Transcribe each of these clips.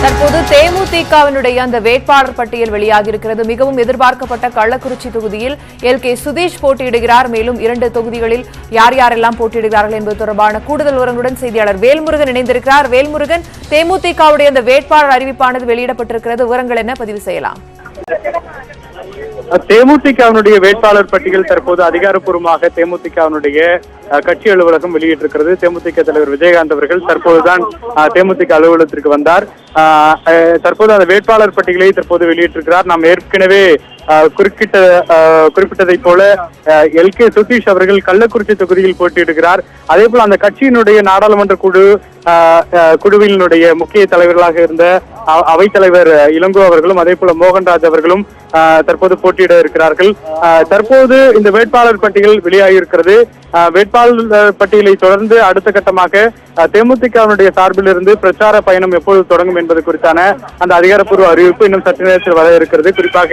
தற்போது தேமுதிகவினுடைய அந்த வேட்பாளர் பட்டியல் வெளியாகி இருக்கிறது. மிகவும் எதிர்பார்க்கப்பட்ட கள்ளக்குறிச்சி தொகுதியில் எல்.கே. சுதீஷ் போட்டியிடுகிறார். மேலும் 2 தொகுதிகளில் யார் யாரெல்லாம் போட்டியிடுகிறார்கள் என்பது தொடர்பான கூடுதல் விவரங்களுடன் செய்தியாளர் வேல்முருகன் இணைந்திருக்கிறார். வேல்முருகன், தேமுதிகவுடைய அந்த வேட்பாளர் அறிவிப்பானது வெளியிடப்பட்டிருக்கிறது. விவரங்கள் என்ன, பதிவு செய்யலாம்? தேமுதிகவினுடைய வேட்பாளர் பட்டியல் தற்போது அதிகாரப்பூர்வமாக தேமுதிகவினுடைய கட்சி அலுவலகம் வெளியிட்டிருக்கிறது. தேமுதிக தலைவர் விஜயகாந்த் அவர்கள் தற்போதுதான் தேமுதிக அலுவலகத்திற்கு வந்தார். தற்போது அந்த வேட்பாளர் பட்டியலை தற்போது வெளியிட்டிருக்கிறார். நாம் ஏற்கனவே குறிப்பிட்டதை போல எல்.கே. சுதீஷ் அவர்கள் கள்ளக்குறிச்சி தொகுதியில் போட்டியிடுகிறார். அதே போல அந்த கட்சியினுடைய நாடாளுமன்ற குழுவினுடைய முக்கிய தலைவர்களாக இருந்த அவைத்தலைவர் இளங்கோ அவர்களும் அதே போல மோகன்ராஜ் அவர்களும் தற்போது போட்டியிட இருக்கிறார்கள். தற்போது இந்த வேட்பாளர் பட்டியல் வெளியாகியிருக்கிறது. வேட்பாளர் பட்டியலை தொடர்ந்து அடுத்த கட்டமாக தேமுதிகவினுடைய சார்பில் இருந்து பிரச்சார பயணம் எப்போது தொடங்கும் என்பது குறித்தான அந்த அதிகாரப்பூர்வ அறிவிப்பு இன்னும் சற்று நேரத்தில் வர இருக்கிறது. குறிப்பாக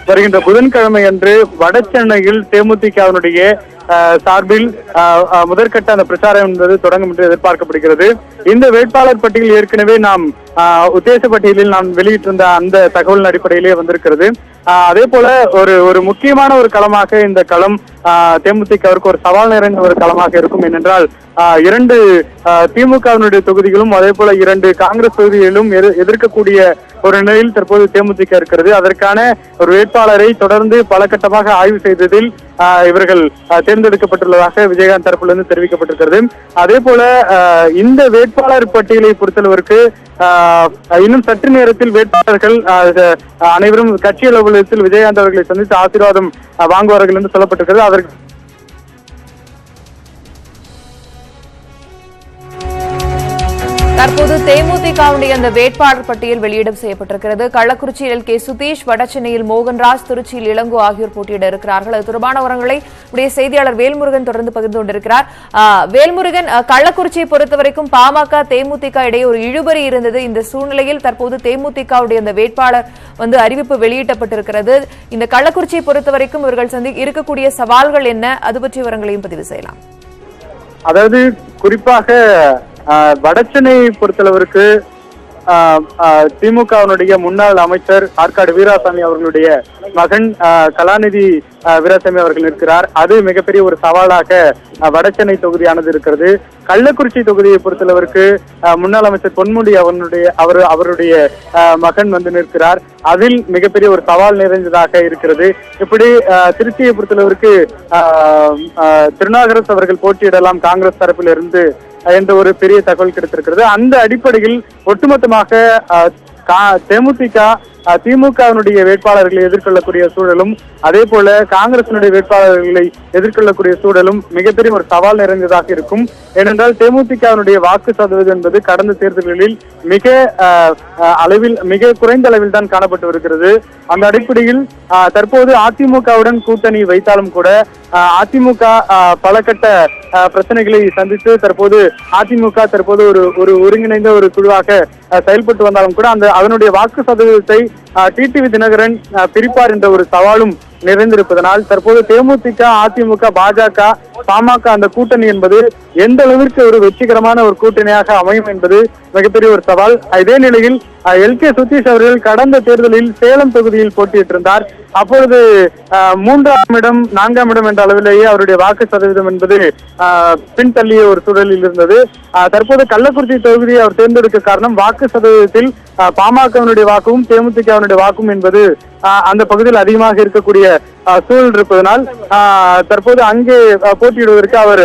வருகின்ற புதன்கிழமை அன்று வட சென்னையில் தேமுதிகவினுடைய சார்பில் முதற்கட்ட அந்த பிரச்சாரம் என்பது தொடங்கும் என்று எதிர்பார்க்கப்படுகிறது. இந்த வேட்பாளர் பட்டியல் ஏற்கனவே நாம் உத்தேச பட்டியலில் நாம் வெளியிட்டிருந்த அந்த தகவலின் அடிப்படையிலே வந்திருக்கிறது. அதே போல ஒரு முக்கியமான ஒரு களமாக இந்த களம் தேமுதிகவிற்கு ஒரு சவால் நிறைந்த ஒரு களமாக இருக்கும். ஏனென்றால் 2 திமுகவினுடைய தொகுதிகளும் அதே போல 2 காங்கிரஸ் தொகுதிகளிலும் எதிர்க்கக்கூடிய ஒரு நிலையில் தற்போது தேமுதிக இருக்கிறது. அதற்கான ஒரு வேட்பாளரை தொடர்ந்து பல கட்டமாக ஆய்வு செய்ததில் இவர்கள் தேர்ந்தெடுக்கப்பட்டுள்ளதாக விஜயகாந்த் தரப்பிலிருந்து தெரிவிக்கப்பட்டிருக்கிறது. அதே போல இந்த வேட்பாளர் பட்டியலை பொறுத்தளவிற்கு இன்னும் சற்று நேரத்தில் வேட்பாளர்கள் அனைவரும் கட்சி அலுவலகத்தில் விஜயகாந்த் அவர்களை சந்தித்து ஆசீர்வாதம் வாங்குவார்கள் என்று சொல்லப்பட்டிருக்கிறது. அதற்கு தற்போது தேமுதிகவுடைய அந்த வேட்பாளர் பட்டியல் வெளியிடம் செய்யப்பட்டிருக்கிறது. கள்ளக்குறிச்சியில் எல்.கே. சுதீஷ், வடசென்னையில் மோகன்ராஜ், திருச்சியில் இளங்கோ ஆகியோர் போட்டியிட இருக்கிறார்கள். அது தொடர்பான விவரங்களை உடைய செய்தியாளர் வேல்முருகன் தொடர்ந்து பகிர்ந்து கொண்டிருக்கிறார். வேல்முருகன், கள்ளக்குறிச்சியை பொறுத்தவரைக்கும் பாமக தேமுதிக இடையே ஒரு இழுபறி இருந்தது. இந்த சூழ்நிலையில் தற்போது தேமுதிகவுடைய அந்த வேட்பாளர் அறிவிப்பு வெளியிடப்பட்டிருக்கிறது. இந்த கள்ளக்குறிச்சியை பொறுத்தவரைக்கும் இவர்கள் இருக்கக்கூடிய சவால்கள் என்ன, அது பற்றிய விவரங்களையும் பதிவு செய்யலாம். அதாவது குறிப்பாக வடசென்னையை பொறுத்தளவிற்கு திமுகவினுடைய முன்னாள் அமைச்சர் ஆற்காடு வீராசாமி அவர்களுடைய மகன் கலாநிதி வீராசாமி அவர்கள் இருக்கிறார். அது மிகப்பெரிய ஒரு சவாலாக வடசென்னை தொகுதியானது இருக்கிறது. கள்ளக்குறிச்சி தொகுதியை பொறுத்தளவிற்கு முன்னாள் அமைச்சர் பொன்முடி அவருடைய மகன் நிற்கிறார். அதில் மிகப்பெரிய ஒரு சவால் நிறைந்ததாக இருக்கிறது. இப்படி திருச்சியை பொறுத்தளவிற்கு திருநாகரசு அவர்கள் போட்டியிடலாம் காங்கிரஸ் தரப்பில் இருந்து என்ற ஒரு பெரிய தகவல் கிடைத்திருக்கிறது. அந்த அடிப்படையில் ஒட்டுமொத்தமாக தேமுதிக திமுகவினுடைய வேட்பாளர்களை எதிர்கொள்ளக்கூடிய சூழலும் அதே போல காங்கிரசினுடைய வேட்பாளர்களை எதிர்கொள்ளக்கூடிய சூழலும் மிகப்பெரிய ஒரு சவால் நிறைந்ததாக இருக்கும். ஏனென்றால் தேமுதிகவினுடைய வாக்கு சதவீதம் என்பது கடந்த தேர்தல்களில் மிக குறைந்த அளவில் தான் காணப்பட்டு வருகிறது. அந்த அடிப்படையில் தற்போது அதிமுகவுடன் கூட்டணி வைத்தாலும் கூட அதிமுக பல கட்ட பிரச்சனைகளை சந்தித்து தற்போது அதிமுக ஒரு ஒருங்கிணைந்த ஒரு குழுவாக செயல்பட்டு வந்தாலும் கூட அதனுடைய வாக்கு சதவீதத்தை டிடிவி தினகரன் பிரிப்பார் என்ற ஒரு சவாலும் நிறைந்திருப்பதனால் தற்போது தேமுதிக, அதிமுக, பாஜக, பாமக அந்த கூட்டணி என்பது எந்த அளவிற்கு ஒரு வெற்றிகரமான ஒரு கூட்டணியாக அமையும் என்பது மிகப்பெரிய ஒரு சவால். இதே நிலையில் எல்.கே. சுதீஷ் அவர்கள் கடந்த தேர்தலில் சேலம் தொகுதியில் போட்டியிட்டிருந்தார். அப்பொழுது 3ஆம் இடம் 4ஆம் இடம் என்ற அளவிலேயே அவருடைய வாக்கு சதவீதம் என்பது பின்தள்ளிய ஒரு சூழலில் இருந்தது. தற்போது கள்ளக்குறிச்சி தொகுதியை அவர் தேர்ந்தெடுக்க காரணம் வாக்கு சதவீதத்தில் பாமகவினுடைய வாக்கும் தேமுதிகவினுடைய வாக்கும் என்பது அந்த பகுதியில் அதிகமாக இருக்கக்கூடிய சூழல் இருப்பதனால் தற்போது அங்கே போட்டியிடுவதற்கு அவர்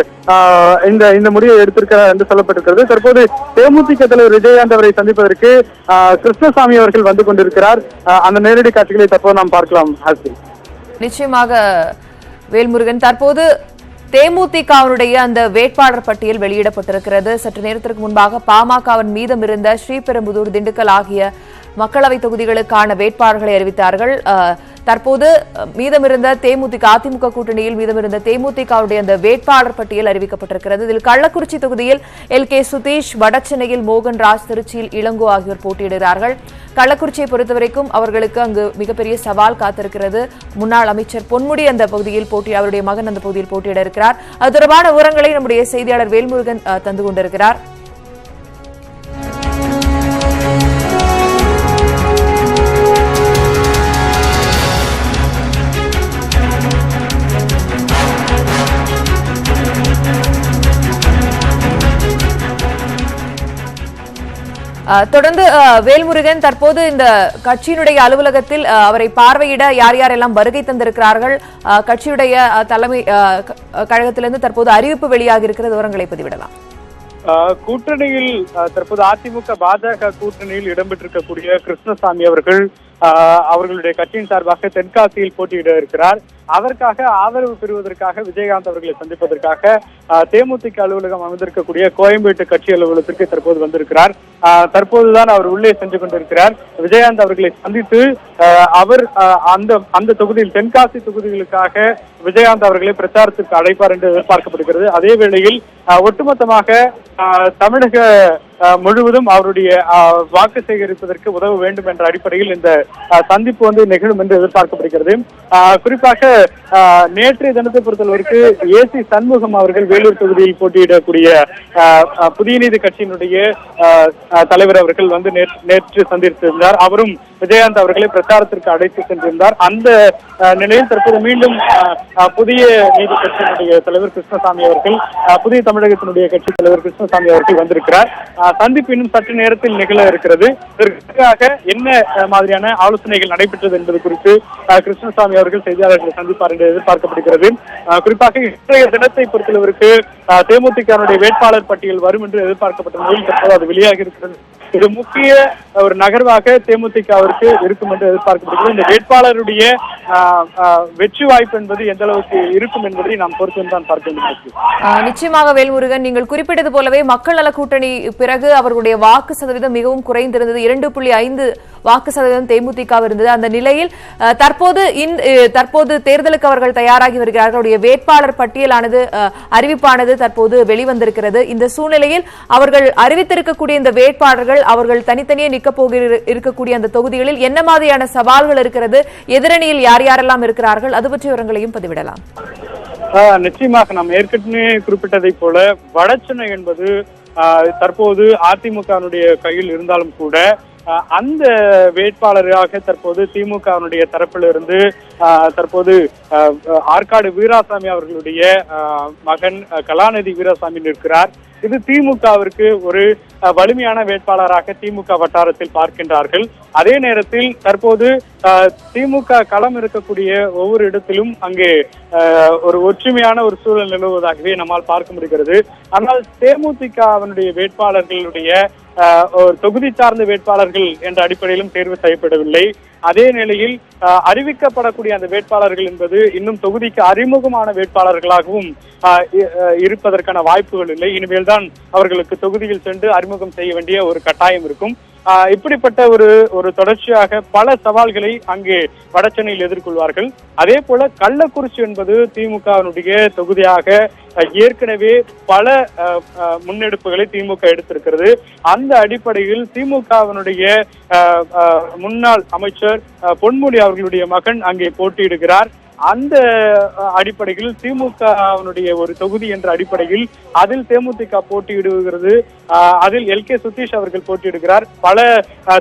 இந்த முடிவை எடுத்திருக்கிறார் என்று சொல்லப்பட்டிருக்கிறது. தற்போது தேமுதிக தலைவர் விஜயகாந்த் அவரை சந்திப்பதற்கு கிருஷ்ணசாமி அவர்கள் வந்து கொண்டிருக்கிறார். அந்த நேரடி காட்சிகளை தற்போது நாம் பார்க்கலாம். நிச்சயமாக வேல்முருகன், தற்போது தேமுதிகவினுடைய அந்த வேட்பாளர் பட்டியல் வெளியிடப்பட்டிருக்கிறது. சற்று நேரத்திற்கு முன்பாக பாமகவின் மீதம் இருந்த ஸ்ரீபெரும்புதூர், திண்டுக்கல் ஆகிய மக்களவை தொகுதிகளுக்கான வேட்பாளர்களை அறிவித்தார்கள். தற்போது மீதமிருந்த தேமுதிக, அதிமுக கூட்டணியில் மீதமிருந்த தேமுதிகவுடைய அந்த வேட்பாளர் பட்டியல் அறிவிக்கப்பட்டிருக்கிறது. இதில் கள்ளக்குறிச்சி தொகுதியில் எல்.கே. சுதீஷ், வடசென்னையில் மோகன்ராஜ், திருச்சியில் இளங்கோ ஆகியோர் போட்டியிடுகிறார்கள். கள்ளக்குறிச்சியை பொறுத்தவரைக்கும் அவர்களுக்கு அங்கு மிகப்பெரிய சவால் காத்திருக்கிறது. முன்னாள் அமைச்சர் பொன்முடி அந்த பகுதியில் அவருடைய மகன் அந்த பகுதியில் போட்டியிட இருக்கிறார். அது தொடர்பான விவரங்களை நம்முடைய செய்தியாளர் வேல்முருகன் தந்து கொண்டிருக்கிறார். தொடர்ந்து வேல்முருகன், தற்போது இந்த கட்சியினுடைய அலுவலகத்தில் அவரை பார்வையிட யார் யாரெல்லாம் வருகை தந்திருக்கிறார்கள்? கட்சியுடைய தலைமை கழகத்திலிருந்து தற்போது அறிவிப்பு வெளியாகி இருக்கிற விவரங்களை பதிவிடலாம். கூட்டணியில் தற்போது அதிமுக பாஜக கூட்டணியில் இடம்பெற்றிருக்கக்கூடிய கிருஷ்ணசாமி அவர்கள் அவர்களுடைய கட்சியின் சார்பாக தென்காசியில் போட்டியிட இருக்கிறார். அதற்காக ஆதரவு பெறுவதற்காக விஜயகாந்த் அவர்களை சந்திப்பதற்காக தேமுதிக அலுவலகம் அமைந்திருக்கக்கூடிய கோயம்பேட்டு கட்சி அலுவலகத்திற்கு தற்போது வந்திருக்கிறார். தற்போதுதான் அவர் உள்ளே சென்று கொண்டிருக்கிறார். விஜயகாந்த் அவர்களை சந்தித்து அவர் அந்த தொகுதியில் தென்காசி தொகுதிகளுக்காக விஜயகாந்த் அவர்களை பிரச்சாரத்திற்கு அழைப்பார் என்று எதிர்பார்க்கப்படுகிறது. அதே வேளையில் ஒட்டுமொத்தமாக தமிழக முழுவதும் அவருடைய வாக்கு சேகரிப்பதற்கு உதவ வேண்டும் என்ற அடிப்படையில் இந்த சந்திப்பு நிகழும் என்று எதிர்பார்க்கப்படுகிறது. குறிப்பாக நேற்றைய தினத்தை பொறுத்தவரைக்கு ஏசி சண்முகம் அவர்கள் வேலூர் தொகுதியில் போட்டியிடக்கூடிய புதிய நீதி கட்சியினுடைய தலைவர் அவர்கள் நேற்று சந்தித்திருந்தார். அவரும் விஜயகாந்த் அவர்களை பிரச்சாரத்திற்கு அழைத்து சென்றிருந்தார். அந்த நிலையில் தற்போது மீண்டும் புதிய நீதி கட்சியினுடைய தலைவர் கிருஷ்ணசாமி அவர்கள், புதிய தமிழகத்தினுடைய கட்சி தலைவர் கிருஷ்ணசாமி அவர்கள் வந்திருக்கிறார். சந்திப்பு இன்னும் சற்று நேரத்தில் நிகழ இருக்கிறது. இதற்காக என்ன மாதிரியான ஆலோசனைகள் நடைபெற்றது என்பது குறித்து கிருஷ்ணசாமி அவர்கள் செய்தியாளர்களை சந்திப்பார் என்று எதிர்பார்க்கப்படுகிறது. குறிப்பாக இன்றைய தினத்தை பொறுத்தளவிற்கு தேமுதிகவினுடைய வேட்பாளர் பட்டியல் வரும் என்று எதிர்பார்க்கப்பட்ட நிலையில் தற்போது அது வெளியாகி இருக்கிறது. இது முக்கிய ஒரு நகர்வாக தேமுதிகவிற்கு இருக்கும் என்று எதிர்பார்க்கப்படுகிறது. இந்த வேட்பாளருடைய வெற்றி வாய்ப்பு என்பது எந்த அளவுக்கு இருக்கும் என்பதை நாம் பொறுத்துதான் பார்க்க வேண்டும். நிச்சயமாக வேல்முருகன், நீங்கள் குறிப்பிட்டது போலவே மக்கள் நல கூட்டணி பிறகு அவர்களுடைய வாக்கு சதவீதம் மிகவும் குறைந்திருந்தது. 2.5 வாக்கு சதவீதம் தேமுதிக இருந்தது. அந்த நிலையில் தற்போது தேர்தலுக்கு அவர்கள் தயாராகி வருகிறார்கள். அவருடைய வேட்பாளர் பட்டியலானது அறிவிப்பானது தற்போது வெளிவந்திருக்கிறது. இந்த சூழ்நிலையில் அவர்கள் அறிவித்திருக்கக்கூடிய இந்த வேட்பாளர்கள் அவர்கள் தனித்தனியே இருக்கக்கூடிய அந்த தொகுதிகளில் என்ன மாதிரியான சவால்கள் இருக்கிறது, எதிரணியில் யார் யாரெல்லாம் இருக்கிறார்கள், அது பற்றிய விவரங்களையும் பதிவிடலாம். நிச்சயமாக நாம் ஏற்கனவே குறிப்பிட்டதை போல வடசென்னை என்பது தற்போது அதிமுகவினுடைய கையில் இருந்தாலும் கூட அந்த வேட்பாளராக தற்போது திமுகவினுடைய தரப்பிலிருந்து தற்போது ஆற்காடு வீராசாமி அவர்களுடைய மகன் கலாநிதி வீராசாமி நிற்கிறார். இது திமுகவிற்கு ஒரு வலிமையான வேட்பாளராக திமுக வட்டாரத்தில் பார்க்கின்றார்கள். அதே நேரத்தில் தற்போது திமுக களம் இருக்கக்கூடிய ஒவ்வொரு இடத்திலும் அங்கே ஒரு ஒற்றுமையான ஒரு சூழல் நிலவுவதாகவே நம்மால் பார்க்க முடிகிறது. ஆனால் தேமுதிகவினுடைய வேட்பாளர்களுடைய ஒரு தொகுதி சார்ந்த வேட்பாளர்கள் என்ற அடிப்படையிலும் தேர்வு செய்யப்படவில்லை. அதே நிலையில் அறிவிக்கப்படக்கூடிய அந்த வேட்பாளர்கள் என்பது இன்னும் தொகுதிக்கு அறிமுகமான வேட்பாளர்களாகவும் இருப்பதற்கான வாய்ப்புகள் இல்லை. இனிமேல் தான் அவர்களுக்கு தொகுதியில் சென்று அறிமுகம் செய்ய வேண்டிய ஒரு கட்டாயம் இருக்கும். இப்படிப்பட்ட ஒரு தொடர்ச்சியாக பல சவால்களை அங்கே வடசென்னையில் எதிர்கொள்வார்கள். அதே போல கள்ளக்குறிச்சி என்பது திமுகவினுடைய தொகுதியாக ஏற்கனவே பல முன்னெடுப்புகளை திமுக எடுத்திருக்கிறது. அந்த அடிப்படையில் திமுகவினுடைய முன்னாள் அமைச்சர் பொன்முடி அவர்களுடைய மகன் அங்கே போட்டியிடுகிறார். அந்த அடிப்படையில் திமுகவினுடைய ஒரு தொகுதி என்ற அடிப்படையில் அதில் தேமுதிக போட்டியிடுகிறது. அதில் எல்.கே. சுதீஷ் அவர்கள் போட்டியிடுகிறார். பல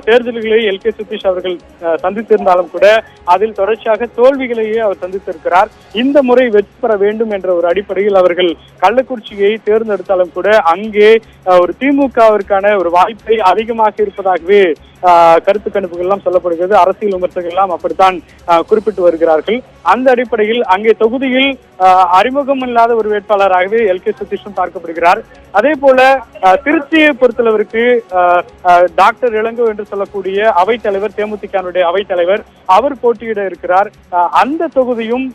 தேர்தல்களில் எல்.கே. சுதீஷ் அவர்கள் சந்தித்திருந்தாலும் கூட அதில் தொடர்ச்சியாக தோல்விகளையே அவர் சந்தித்திருக்கிறார். இந்த முறை வெற்றி பெற வேண்டும் என்ற ஒரு அடிப்படையில் அவர்கள் கள்ளக்குறிச்சியை தேர்ந்தெடுத்தாலும் கூட அங்கே ஒரு திமுகவிற்கான ஒரு வாய்ப்பை அதிகமாக இருப்பதாகவே கருத்து கணிப்புகள் எல்லாம் சொல்லப்படுகிறது. அரசியல் விமர்சகர்கள் எல்லாம் அப்படித்தான் குறிப்பிட்டு வருகிறார்கள். அந்த அடிப்படையில் அங்கே தொகுதியில் அறிமுகம் இல்லாத ஒரு வேட்பாளராகவே எல்.கே. சுதீஷும் பார்க்கப்படுகிறார். அதே போல திருச்சியை பொறுத்தளவிற்கு டாக்டர் இளங்கோ என்று சொல்லக்கூடிய அவைத்தலைவர், தேமுதிகனுடைய அவைத்தலைவர், அவர் போட்டியிட இருக்கிறார். அந்த தொகுதியும்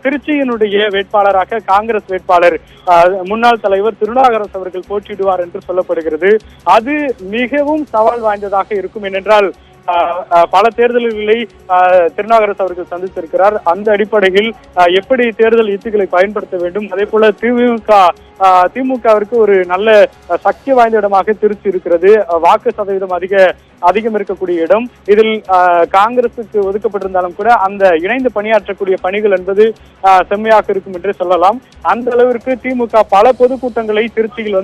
திருச்சியினுடைய வேட்பாளராக காங்கிரஸ் வேட்பாளர் முன்னாள் தலைவர் திருநாகரசு அவர்கள் போட்டியிடுவார் என்று சொல்லப்படுகிறது. அது மிகவும் சவால் வாய்ந்ததாக இருக்கும். ஏனென்றால் பல தேர்தல்களை திருநாகரசு அவர்கள் சந்தித்திருக்கிறார். அந்த அடிப்படையில் எப்படி தேர்தல் யுத்திகளை பயன்படுத்த வேண்டும், அதே போல திமுகவிற்கு ஒரு நல்ல சக்தி வாய்ந்த இடமாக திருச்சி இருக்கிறது. வாக்கு சதவீதம் அதிகம் இருக்கக்கூடிய இடம். இதில் காங்கிரசுக்கு ஒதுக்கப்பட்டிருந்தாலும் கூட அந்த இணைந்து பணியாற்றக்கூடிய பணிகள் என்பது செம்மையாக இருக்கும் என்று சொல்லலாம். அந்த அளவிற்கு திமுக பல பொதுக்கூட்டங்களை திருச்சியில்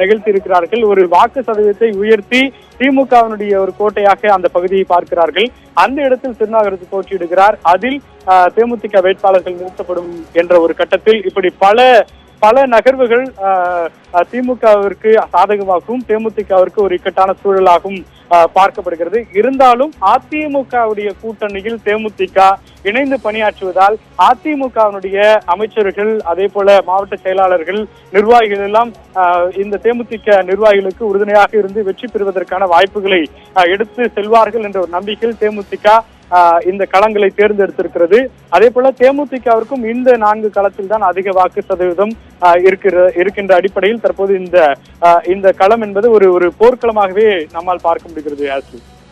நிகழ்த்தி இருக்கிறார்கள். ஒரு வாக்கு சதவீதத்தை உயர்த்தி திமுகவினுடைய ஒரு கோட்டையாக அந்த பகுதியை பார்க்கிறார்கள். அந்த இடத்தில் திருநாகரசு போட்டியிடுகிறார். அதில் தேமுதிக வேட்பாளர்கள் நிறுத்தப்படும் என்ற ஒரு கட்டத்தில் இப்படி பல நகர்வுகள் திமுகவிற்கு சாதகமாகவும் தேமுதிகவிற்கு ஒரு இக்கட்டான சூழலாகவும் பார்க்கப்படுகிறது. இருந்தாலும் அதிமுகவுடைய கூட்டணியில் தேமுதிக இணைந்து பணியாற்றுவதால் அதிமுகவினுடைய அமைச்சர்கள், அதே போல மாவட்ட செயலாளர்கள், நிர்வாகிகள் எல்லாம் இந்த தேமுதிக நிர்வாகிகளுக்கு உறுதுணையாக இருந்து வெற்றி பெறுவதற்கான வாய்ப்புகளை எடுத்து செல்வார்கள் என்ற ஒரு நம்பிக்கையில் தேமுதிக இந்த களங்களை தேர்ந்தெடுத்திருக்கிறது. அதே போல தேமுதிகவிற்கும் இந்த 4 களத்தில் தான் அதிக வாக்கு சதவீதம் இருக்கின்ற அடிப்படையில் தற்போது இந்த களம் என்பது ஒரு போர்க்களமாகவே நம்மால் பார்க்க முடிகிறது.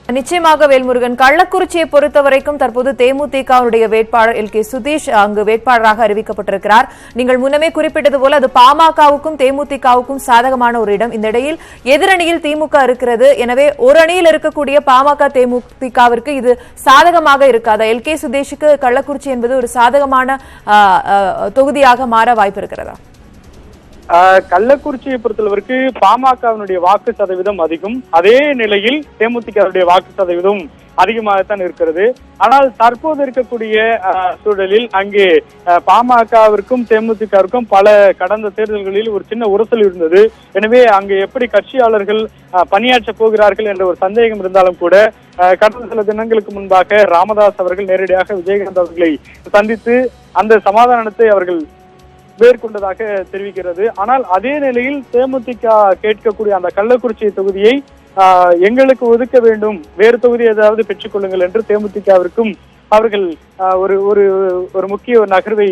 நிச்சயமாக வேல்முருகன், கள்ளக்குறிச்சியை பொறுத்தவரைக்கும் தற்போது தேமுதிகவுடைய வேட்பாளர் எல்.கே. சுதீஷ் அங்கு வேட்பாளராக அறிவிக்கப்பட்டிருக்கிறார். நீங்கள் முன்னமே குறிப்பிட்டது போல அது பாமகவுக்கும் தேமுதிகவுக்கும் சாதகமான ஒரு இடம். இந்த இடையில் எதிரணியில் திமுக இருக்கிறது. எனவே ஒரு அணியில் இருக்கக்கூடிய பாமக தேமுதிகவிற்கு இது சாதகமாக இருக்காதா? எல்.கே. சுதீஷுக்கு கள்ளக்குறிச்சி என்பது ஒரு சாதகமான தொகுதியாக மாற வாய்ப்பு இருக்கிறதா? கள்ளக்குறிச்சியை பொறுத்தளவிற்கு பாமகவினுடைய வாக்கு சதவீதம் அதிகம். அதே நிலையில் தேமுதிகவுடைய வாக்கு சதவீதம் அதிகமாகத்தான் இருக்கிறது. ஆனால் தற்போது இருக்கக்கூடிய சூழலில் அங்கே பாமகவிற்கும் தேமுதிகவிற்கும் பல கடந்த தேர்தல்களில் ஒரு சின்ன உரசல் இருந்தது. எனவே அங்கே எப்படி கட்சியாளர்கள் பணியாற்ற போகிறார்கள் என்ற ஒரு சந்தேகம் இருந்தாலும் கூட கடந்த சில தினங்களுக்கு முன்பாக ராமதாஸ் அவர்கள் நேரடியாக விஜயகாந்த் அவர்களை சந்தித்து அந்த சமாதானத்தை அவர்கள் மேற்கொண்டதாக தெரிவிக்கிறது. ஆனால் அதே நிலையில் தேமுதிக கேட்கக்கூடிய அந்த கள்ளக்குறிச்சி தொகுதியை எங்களுக்கு ஒதுக்க வேண்டும், வேறு தொகுதி ஏதாவது பெற்றுக் கொள்ளுங்கள் என்று தேமுதிகவிற்கும் அவர்கள் ஒரு முக்கிய நகர்வை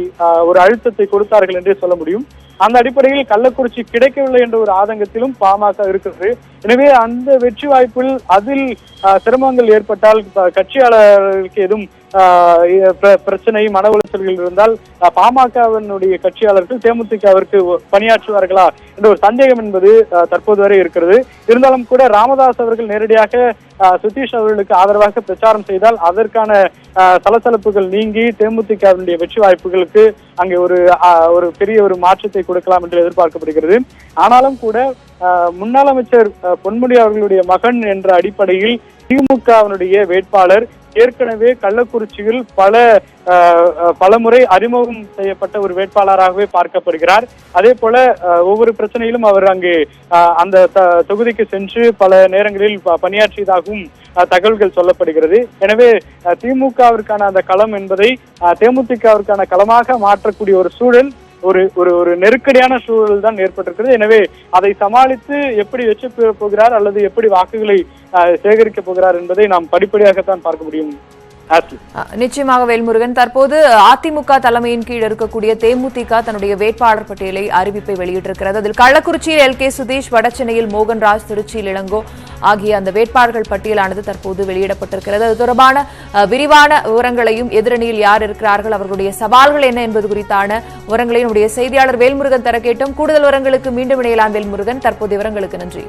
ஒரு அழுத்தத்தை கொடுத்தார்கள் என்றே சொல்ல முடியும். அந்த அடிப்படையில் கள்ளக்குறிச்சி கிடைக்கவில்லை என்ற ஒரு ஆதங்கத்திலும் பாமக இருக்கிறது. எனவே அந்த வெற்றி வாய்ப்பில் அதில் சிரமங்கள் ஏற்பட்டால், கட்சியாளர்களுக்கு எதுவும் பிரச்சனை, மன உளைச்சல்கள் இருந்தால் பாமகவினுடைய கட்சியாளர்கள் தேமுதிகவிற்கு பணியாற்றுவார்களா என்ற ஒரு சந்தேகம் என்பது தற்போது வரை இருக்கிறது. இருந்தாலும் கூட ராமதாஸ் அவர்கள் நேரடியாக சுதீஷ் அவர்களுக்கு ஆதரவாக பிரச்சாரம் செய்தால் அதற்கான சலசலப்புகள் நீங்கி தேமுதிகவினுடைய வெற்றி வாய்ப்புகளுக்கு அங்கே ஒரு பெரிய ஒரு மாற்றத்தை கொடுக்கலாம் என்று எதிர்பார்க்கப்படுகிறது. ஆனாலும் கூட முன்னாள் அமைச்சர் பொன்முடி அவர்களுடைய மகன் என்ற அடிப்படையில் திமுகவினுடைய வேட்பாளர் ஏற்கனவே கள்ளக்குறிச்சியில் பல முறை அறிமுகம் செய்யப்பட்ட ஒரு வேட்பாளராகவே பார்க்கப்படுகிறார். அதே போல ஒவ்வொரு பிரச்சனையிலும் அவர் அங்கே அந்த தொகுதிக்கு சென்று பல நேரங்களில் பணியாற்றியதாகவும் தகவல்கள் சொல்லப்படுகிறது. எனவே திமுகவிற்கான அந்த களம் என்பதை தேமுதிகவிற்கான களமாக மாற்றக்கூடிய ஒரு சூழல் ஒரு ஒரு ஒரு நெருக்கடியான சூழல் தான் ஏற்பட்டிருக்கிறது. எனவே அதை சமாளித்து எப்படி வெற்றி பெற போகிறார் அல்லது எப்படி வாக்குகளை சேகரிக்க போகிறார் என்பதை நாம் படிப்படியாகத்தான் பார்க்க முடியும். நிச்சயமாக வேல்முருகன், தற்போது அதிமுக தலைமையின் கீழ் இருக்கக்கூடிய தேமுதிக தன்னுடைய வேட்பாளர் பட்டியலை அறிவிப்பை வெளியிட்டிருக்கிறது. அதில் கள்ளக்குறிச்சியில் LK சுதீஷ், வடசென்னையில் மோகன்ராஜ், திருச்சியில் இளங்கோ ஆகிய அந்த வேட்பாளர்கள் பட்டியலானது தற்போது வெளியிடப்பட்டிருக்கிறது. அது தொடர்பான விரிவான விவரங்களையும், எதிரணியில் யார் இருக்கிறார்கள், அவர்களுடைய சவால்கள் என்ன என்பது குறித்தான விவரங்களையும் நம்முடைய செய்தியாளர் வேல்முருகன் தர கேட்டோம். கூடுதல் விவரங்களுக்கு மீண்டும் இணையலாம் வேல்முருகன். தற்போது விவரங்களுக்கு நன்றி.